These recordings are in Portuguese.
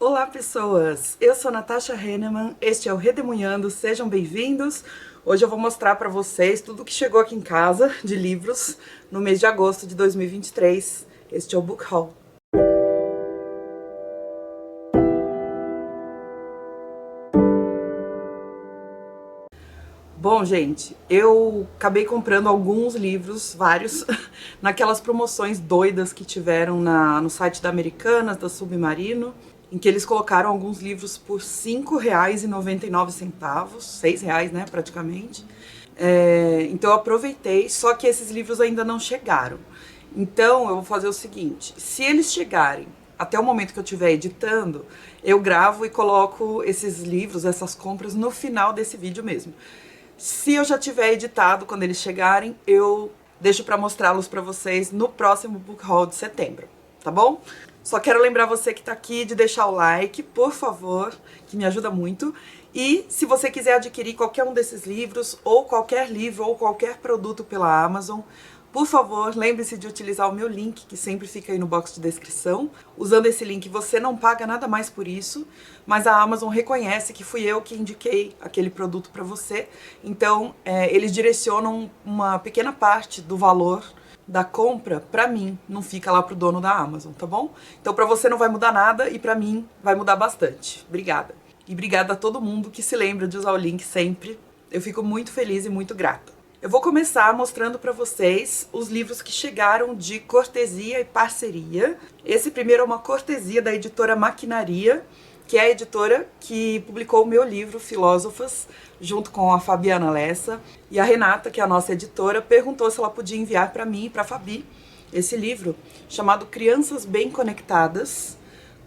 Olá pessoas, eu sou Natasha Henneman, este é o Redemunhando, sejam bem-vindos. Hoje eu vou mostrar para vocês tudo que chegou aqui em casa de livros no mês de agosto de 2023. Este é o Book Haul. Bom, gente, eu acabei comprando alguns livros, vários, naquelas promoções doidas que tiveram no site da Americanas, da Submarino, em que eles colocaram alguns livros por R$ 5,99, R$ 6, né, praticamente. Então eu aproveitei, só que esses livros ainda não chegaram. Então eu vou fazer o seguinte, se eles chegarem até o momento que eu estiver editando, eu gravo e coloco esses livros, essas compras, no final desse vídeo mesmo. Se eu já tiver editado, quando eles chegarem, eu deixo para mostrá-los para vocês no próximo Book Haul de setembro, tá bom? Só quero lembrar você que tá aqui de deixar o like, por favor, que me ajuda muito. E se você quiser adquirir qualquer um desses livros, ou qualquer livro, ou qualquer produto pela Amazon, por favor, lembre-se de utilizar o meu link, que sempre fica aí no box de descrição. Usando esse link, você não paga nada mais por isso, mas a Amazon reconhece que fui eu que indiquei aquele produto para você. Então, eles direcionam uma pequena parte do valor da compra para mim, não fica lá pro dono da Amazon, tá bom? Então para você não vai mudar nada e para mim vai mudar bastante. Obrigada. E obrigada a todo mundo que se lembra de usar o link sempre. Eu fico muito feliz e muito grata. Eu vou começar mostrando para vocês os livros que chegaram de cortesia e parceria. Esse primeiro é uma cortesia da editora Maquinaria, que é a editora que publicou o meu livro, Filósofas, junto com a Fabiana Lessa. E a Renata, que é a nossa editora, perguntou se ela podia enviar para mim e para a Fabi esse livro, chamado Crianças Bem Conectadas,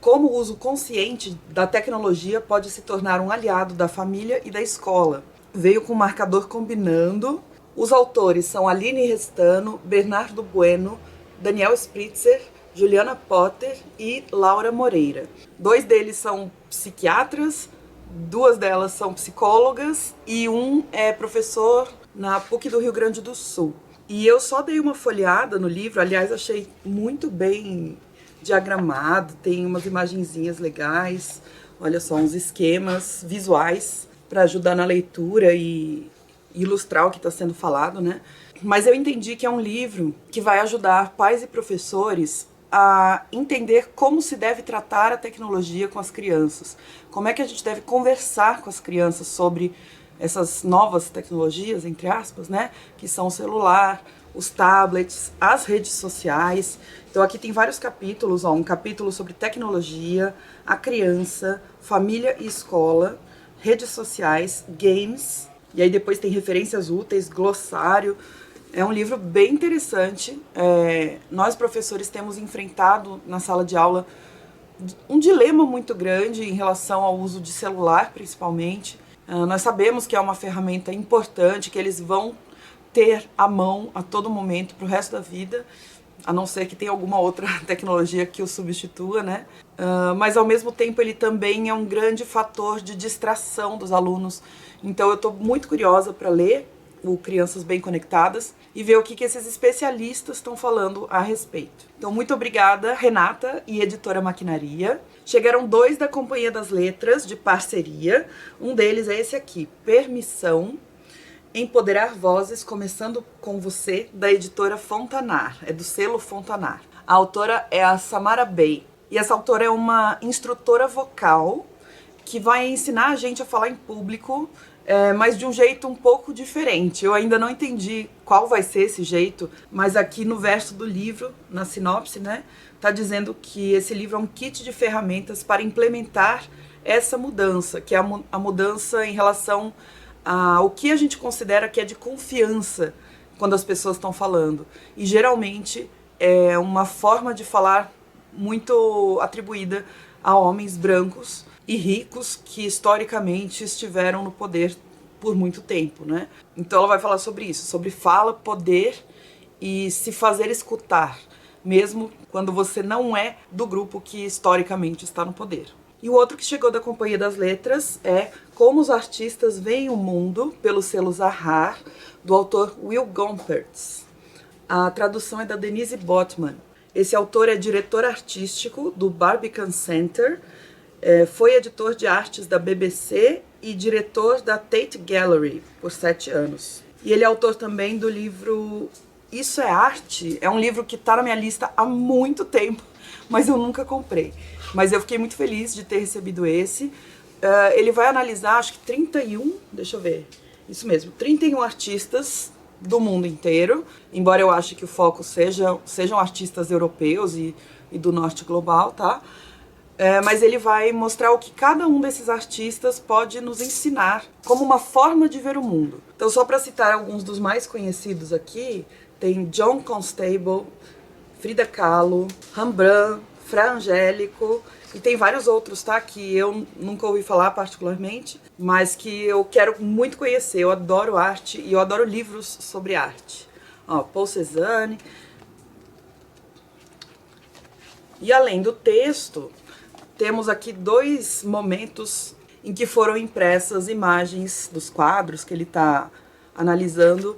como o uso consciente da tecnologia pode se tornar um aliado da família e da escola. Veio com o marcador combinando. Os autores são Aline Restano, Bernardo Bueno, Daniel Spritzer, Juliana Potter e Laura Moreira. 2 deles são psiquiatras, 2 delas são psicólogas e um é professor na PUC do Rio Grande do Sul. E eu só dei uma folheada no livro, aliás, achei muito bem diagramado, tem umas imagenzinhas legais, olha só, uns esquemas visuais para ajudar na leitura e ilustrar o que está sendo falado, né? Mas eu entendi que é um livro que vai ajudar pais e professores a entender como se deve tratar a tecnologia com as crianças, como é que a gente deve conversar com as crianças sobre essas novas tecnologias, entre aspas, né, que são o celular, os tablets, as redes sociais. Então aqui tem vários capítulos, ó, um capítulo sobre tecnologia, a criança, família e escola, redes sociais, games, e aí depois tem referências úteis, glossário. É um livro bem interessante. Nós, professores, temos enfrentado na sala de aula um dilema muito grande em relação ao uso de celular, principalmente. Nós sabemos que é uma ferramenta importante, que eles vão ter à mão a todo momento para o resto da vida, a não ser que tenha alguma outra tecnologia que o substitua, né? Mas ao mesmo tempo ele também é um grande fator de distração dos alunos. Então eu estou muito curiosa para ler o Crianças Bem Conectadas e ver o que esses especialistas estão falando a respeito. Então muito obrigada, Renata e Editora Maquinaria. Chegaram 2 da Companhia das Letras, de parceria. Um deles é esse aqui, Permissão, Empoderar Vozes, começando com você, da editora Fontanar, é do selo Fontanar. A autora é a Samara Bey, e essa autora é uma instrutora vocal que vai ensinar a gente a falar em público, mas de um jeito um pouco diferente. Eu ainda não entendi qual vai ser esse jeito, mas aqui no verso do livro, na sinopse, né, tá dizendo que esse livro é um kit de ferramentas para implementar essa mudança, que é a mudança em relação ao que a gente considera que é de confiança quando as pessoas estão falando. E geralmente é uma forma de falar muito atribuída a homens brancos e ricos que historicamente estiveram no poder por muito tempo, né? Então ela vai falar sobre isso, sobre fala, poder e se fazer escutar, mesmo quando você não é do grupo que historicamente está no poder. E o outro que chegou da Companhia das Letras é Como os Artistas Veem o Mundo, pelo selo Zahar, do autor Will Gompertz. A tradução é da Denise Botman. Esse autor é diretor artístico do Barbican Center, Foi editor de artes da BBC e diretor da Tate Gallery por 7 anos. E ele é autor também do livro Isso é Arte. É um livro que está na minha lista há muito tempo, mas eu nunca comprei. Mas eu fiquei muito feliz de ter recebido esse. Ele vai analisar, acho que 31, deixa eu ver, isso mesmo, 31 artistas do mundo inteiro, embora eu ache que o foco sejam artistas europeus e do norte global, tá? Mas ele vai mostrar o que cada um desses artistas pode nos ensinar como uma forma de ver o mundo. Então, só para citar alguns dos mais conhecidos aqui, tem John Constable, Frida Kahlo, Rembrandt, Fra Angélico, e tem vários outros, tá? Que eu nunca ouvi falar particularmente, mas que eu quero muito conhecer. Eu adoro arte e eu adoro livros sobre arte. Ó, Paul Cézanne. E além do texto, temos aqui 2 momentos em que foram impressas imagens dos quadros que ele está analisando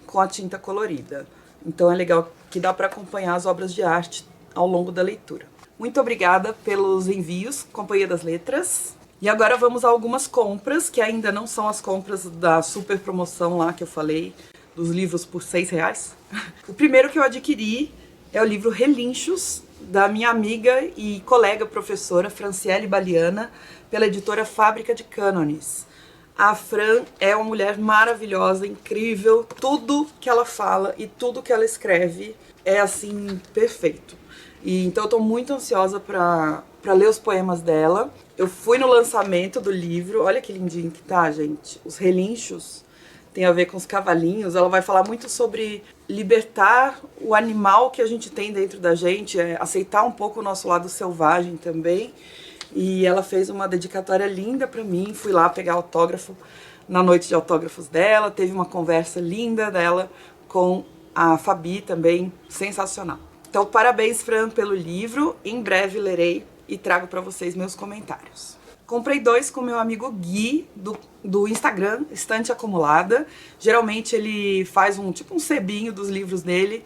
com a tinta colorida. Então é legal que dá para acompanhar as obras de arte ao longo da leitura. Muito obrigada pelos envios, Companhia das Letras. E agora vamos a algumas compras, que ainda não são as compras da super promoção lá que eu falei, dos livros por R$6. O primeiro que eu adquiri é o livro Relinchos, da minha amiga e colega professora Franciele Baliana, pela editora Fábrica de Cânones. A Fran é uma mulher maravilhosa, incrível, tudo que ela fala e tudo que ela escreve é assim, perfeito. E então eu tô muito ansiosa pra ler os poemas dela. Eu fui no lançamento do livro, olha que lindinho que tá, gente. Os relinchos tem a ver com os cavalinhos. Ela vai falar muito sobre libertar o animal que a gente tem dentro da gente, aceitar um pouco o nosso lado selvagem também. E ela fez uma dedicatória linda pra mim, fui lá pegar autógrafo na noite de autógrafos dela, teve uma conversa linda dela com a Fabi também, sensacional. Então, parabéns, Fran, pelo livro. Em breve lerei e trago para vocês meus comentários. Comprei 2 com meu amigo Gui, do Instagram, Estante Acumulada. Geralmente ele faz tipo um sebinho dos livros dele,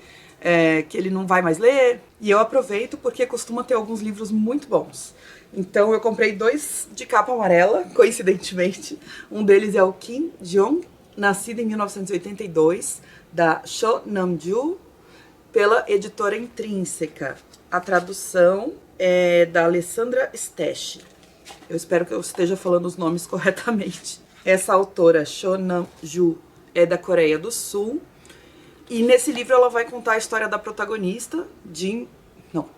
que ele não vai mais ler. E eu aproveito porque costuma ter alguns livros muito bons. Então eu comprei 2 de capa amarela, coincidentemente. Um deles é o Kim Jong, nascido em 1982, da Cho Nam-ju, pela editora Intrínseca. A tradução é da Alessandra Stesch. Eu espero que eu esteja falando os nomes corretamente. Essa autora, Cho Nam-ju, é da Coreia do Sul. E nesse livro ela vai contar a história da protagonista,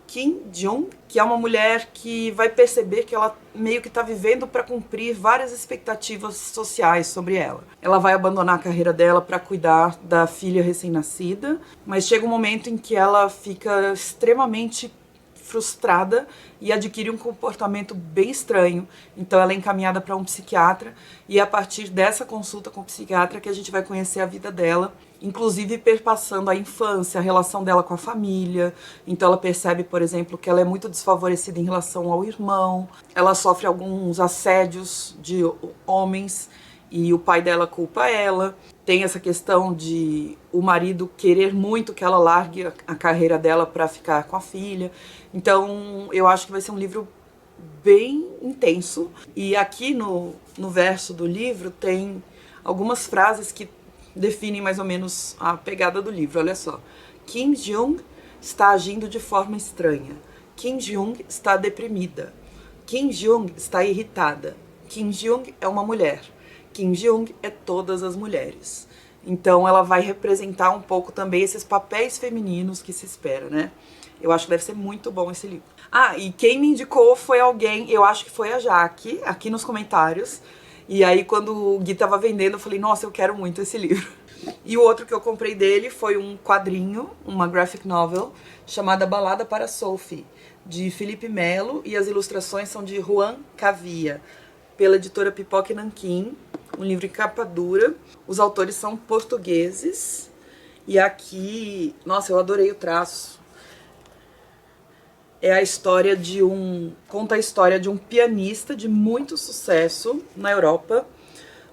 Kim Jong, que é uma mulher que vai perceber que ela meio que está vivendo para cumprir várias expectativas sociais sobre ela. Ela vai abandonar a carreira dela para cuidar da filha recém-nascida, mas chega um momento em que ela fica extremamente frustrada e adquire um comportamento bem estranho. Então ela é encaminhada para um psiquiatra e é a partir dessa consulta com o psiquiatra que a gente vai conhecer a vida dela, inclusive perpassando a infância, a relação dela com a família. Então ela percebe, por exemplo, que ela é muito desfavorecida em relação ao irmão, ela sofre alguns assédios de homens e o pai dela culpa ela. Tem essa questão de o marido querer muito que ela largue a carreira dela para ficar com a filha. Então eu acho que vai ser um livro bem intenso. E aqui no verso do livro tem algumas frases que definem mais ou menos a pegada do livro. Olha só. Kim Jong está agindo de forma estranha. Kim Jong está deprimida. Kim Jong está irritada. Kim Jong é uma mulher. Kim Jong é todas as mulheres. Então ela vai representar um pouco também esses papéis femininos que se espera, né? Eu acho que deve ser muito bom esse livro. Ah, e quem me indicou foi alguém, eu acho que foi a Jaque, aqui nos comentários. E aí quando o Gui tava vendendo, eu falei, nossa, eu quero muito esse livro. E o outro que eu comprei dele foi um quadrinho, uma graphic novel, chamada Balada para Sophie, de Felipe Melo, e as ilustrações são de Juan Cavia, pela editora Pipoca e Nanquim, um livro em capa dura. Os autores são portugueses, e aqui, nossa, eu adorei o traço. É a história conta a história de um pianista de muito sucesso na Europa,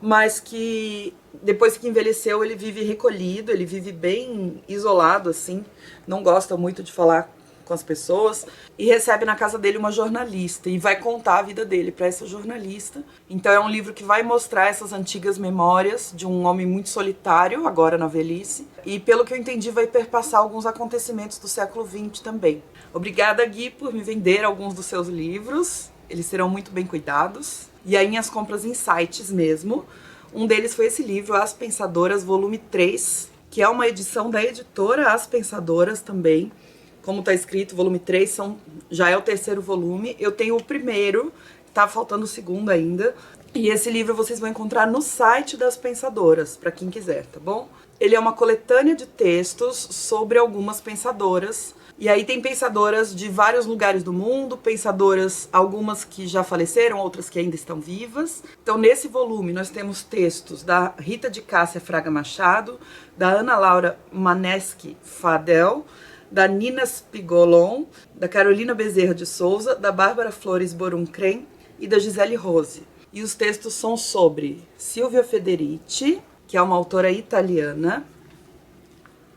mas que depois que envelheceu ele vive recolhido, ele vive bem isolado assim, não gosta muito de falar com as pessoas, e recebe na casa dele uma jornalista e vai contar a vida dele para essa jornalista. Então é um livro que vai mostrar essas antigas memórias de um homem muito solitário, agora na velhice, e pelo que eu entendi vai perpassar alguns acontecimentos do século XX também. Obrigada, Gui, por me vender alguns dos seus livros, eles serão muito bem cuidados. E aí minhas compras em sites mesmo, um deles foi esse livro, As Pensadoras, volume 3, que é uma edição da editora As Pensadoras também. Como está escrito, volume 3 já é o terceiro volume. Eu tenho o primeiro, tá faltando o segundo ainda. E esse livro vocês vão encontrar no site das Pensadoras, para quem quiser, tá bom? Ele é uma coletânea de textos sobre algumas pensadoras. E aí tem pensadoras de vários lugares do mundo, pensadoras, algumas que já faleceram, outras que ainda estão vivas. Então nesse volume nós temos textos da Rita de Cássia Fraga Machado, da Ana Laura Maneschi Fadel, da Nina Spigolon, da Carolina Bezerra de Souza, da Bárbara Flores Boruncrem e da Gisele Rose. E os textos são sobre Silvia Federici, que é uma autora italiana,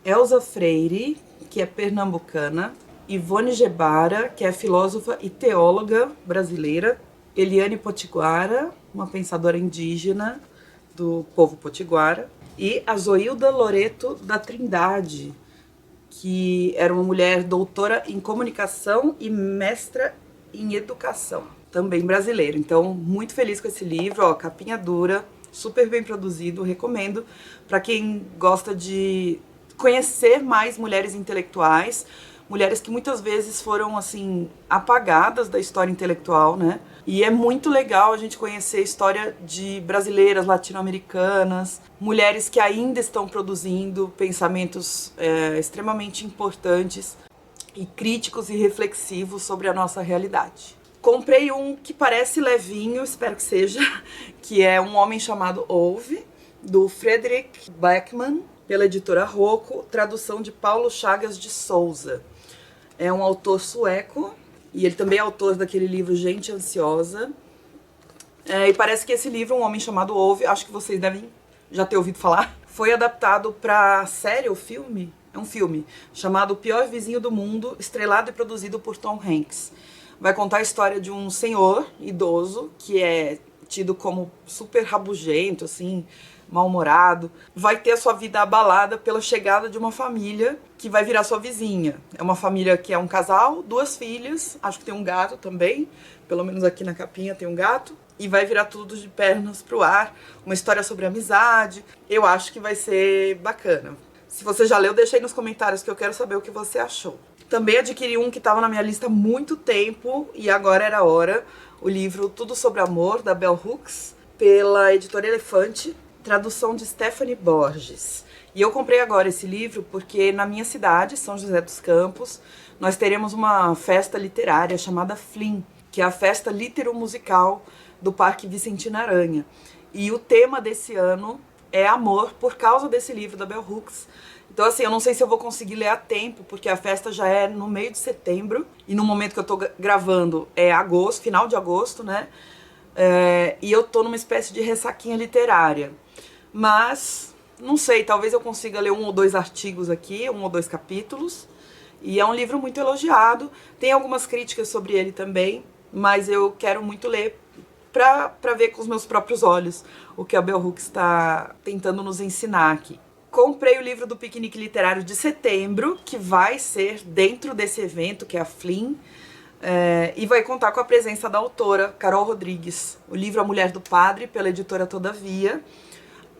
Elza Freire, que é pernambucana, Ivone Gebara, que é filósofa e teóloga brasileira, Eliane Potiguara, uma pensadora indígena do povo potiguara, e a Zoilda Loreto da Trindade, que era uma mulher doutora em comunicação e mestra em educação, também brasileira. Então, muito feliz com esse livro, ó, capinha dura, super bem produzido, recomendo para quem gosta de conhecer mais mulheres intelectuais, mulheres que muitas vezes foram, assim, apagadas da história intelectual, né? E é muito legal a gente conhecer a história de brasileiras, latino-americanas, mulheres que ainda estão produzindo pensamentos extremamente importantes e críticos e reflexivos sobre a nossa realidade. Comprei um que parece levinho, espero que seja, que é Um Homem Chamado Ove, do Fredrik Backman, pela editora Rocco, tradução de Paulo Chagas de Souza. É um autor sueco, e ele também é autor daquele livro Gente Ansiosa. E parece que esse livro, Um Homem Chamado Ove, acho que vocês devem já ter ouvido falar, foi adaptado para série ou filme? É um filme, chamado O Pior Vizinho do Mundo, estrelado e produzido por Tom Hanks. Vai contar a história de um senhor idoso, que é tido como super rabugento, assim, mal-humorado, vai ter a sua vida abalada pela chegada de uma família que vai virar sua vizinha. É uma família que é um casal, 2 filhas, acho que tem um gato também, pelo menos aqui na capinha tem um gato, e vai virar tudo de pernas pro ar, uma história sobre amizade. Eu acho que vai ser bacana. Se você já leu, deixa aí nos comentários que eu quero saber o que você achou. Também adquiri um que estava na minha lista há muito tempo, e agora era a hora, o livro Tudo Sobre Amor, da Bell Hooks, pela editora Elefante, tradução de Stephanie Borges. E eu comprei agora esse livro porque na minha cidade, São José dos Campos, nós teremos uma festa literária chamada FLIM, que é a festa litero-musical do Parque Vicentina Aranha. E o tema desse ano é amor, por causa desse livro da Bell Hooks. Então, assim, eu não sei se eu vou conseguir ler a tempo, porque a festa já é no meio de setembro, e no momento que eu tô gravando é agosto, final de agosto, né? E eu tô numa espécie de ressaquinha literária. Mas, não sei, talvez eu consiga ler 1 ou 2 artigos aqui, 1 ou 2 capítulos. E é um livro muito elogiado. Tem algumas críticas sobre ele também, mas eu quero muito ler pra ver com os meus próprios olhos o que a Bell Hooks está tentando nos ensinar aqui. Comprei o livro do Piquenique Literário de setembro, que vai ser dentro desse evento, que é a FLIM, e vai contar com a presença da autora Carol Rodrigues. O livro A Mulher do Padre, pela editora Todavia.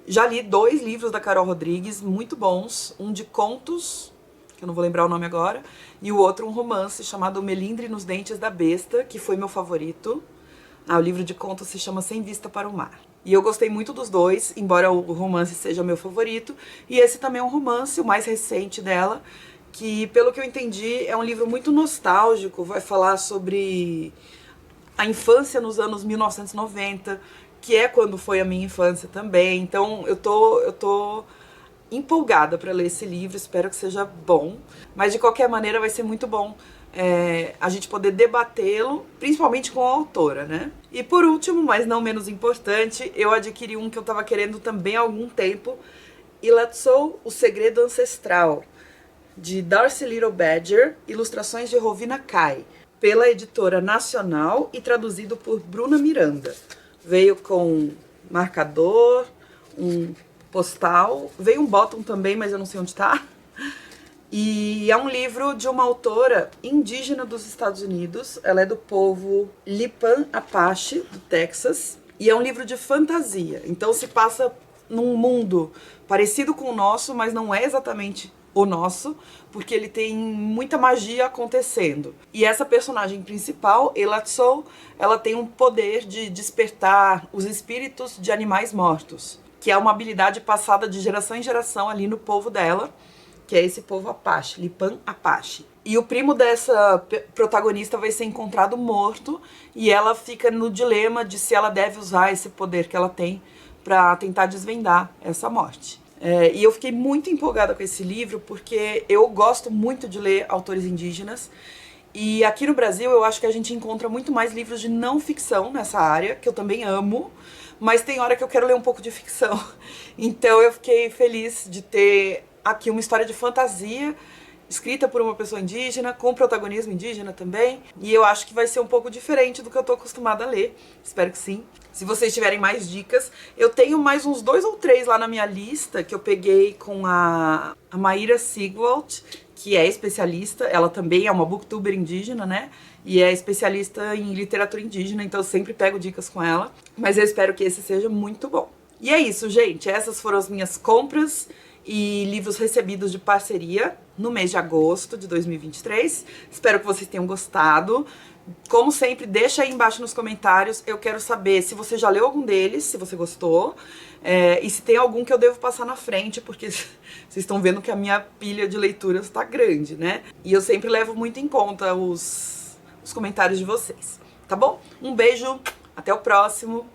Já li 2 livros da Carol Rodrigues, muito bons. Um de contos, que eu não vou lembrar o nome agora, e o outro um romance chamado Melindre nos Dentes da Besta, que foi meu favorito. O livro de contos se chama Sem Vista para o Mar. E eu gostei muito dos 2, embora o romance seja meu favorito. E esse também é um romance, o mais recente dela, que, pelo que eu entendi, é um livro muito nostálgico. Vai falar sobre a infância nos anos 1990, que é quando foi a minha infância também. Então eu tô empolgada para ler esse livro, espero que seja bom. Mas de qualquer maneira vai ser muito bom a gente poder debatê-lo, principalmente com a autora, né? E por último, mas não menos importante, eu adquiri um que eu tava querendo também há algum tempo, Ilatsou, O Segredo Ancestral, de Darcy Little Badger, ilustrações de Rovina Kai, pela editora Nacional e traduzido por Bruna Miranda. Veio com marcador, um postal, veio um bottom também, mas eu não sei onde tá. E é um livro de uma autora indígena dos Estados Unidos. Ela é do povo Lipan Apache, do Texas. E é um livro de fantasia. Então se passa num mundo parecido com o nosso, mas não é exatamente o nosso, porque ele tem muita magia acontecendo. E essa personagem principal, Elatso, ela tem um poder de despertar os espíritos de animais mortos, que é uma habilidade passada de geração em geração ali no povo dela, que é esse povo Apache, Lipan Apache. E o primo dessa protagonista vai ser encontrado morto e ela fica no dilema de se ela deve usar esse poder que ela tem para tentar desvendar essa morte. E eu fiquei muito empolgada com esse livro porque eu gosto muito de ler autores indígenas. E aqui no Brasil eu acho que a gente encontra muito mais livros de não ficção nessa área, que eu também amo, mas tem hora que eu quero ler um pouco de ficção. Então eu fiquei feliz de ter aqui uma história de fantasia, escrita por uma pessoa indígena, com protagonismo indígena também. E eu acho que vai ser um pouco diferente do que eu tô acostumada a ler. Espero que sim. Se vocês tiverem mais dicas, eu tenho mais uns 2 ou 3 lá na minha lista, que eu peguei com a Maíra Sigwalt, que é especialista. Ela também é uma booktuber indígena, né? E é especialista em literatura indígena, então eu sempre pego dicas com ela. Mas eu espero que esse seja muito bom. E é isso, gente. Essas foram as minhas compras e livros recebidos de parceria no mês de agosto de 2023. Espero que vocês tenham gostado. Como sempre, deixa aí embaixo nos comentários. Eu quero saber se você já leu algum deles, se você gostou, e se tem algum que eu devo passar na frente, porque vocês estão vendo que a minha pilha de leituras tá grande, né? E eu sempre levo muito em conta os comentários de vocês, tá bom? Um beijo, até o próximo.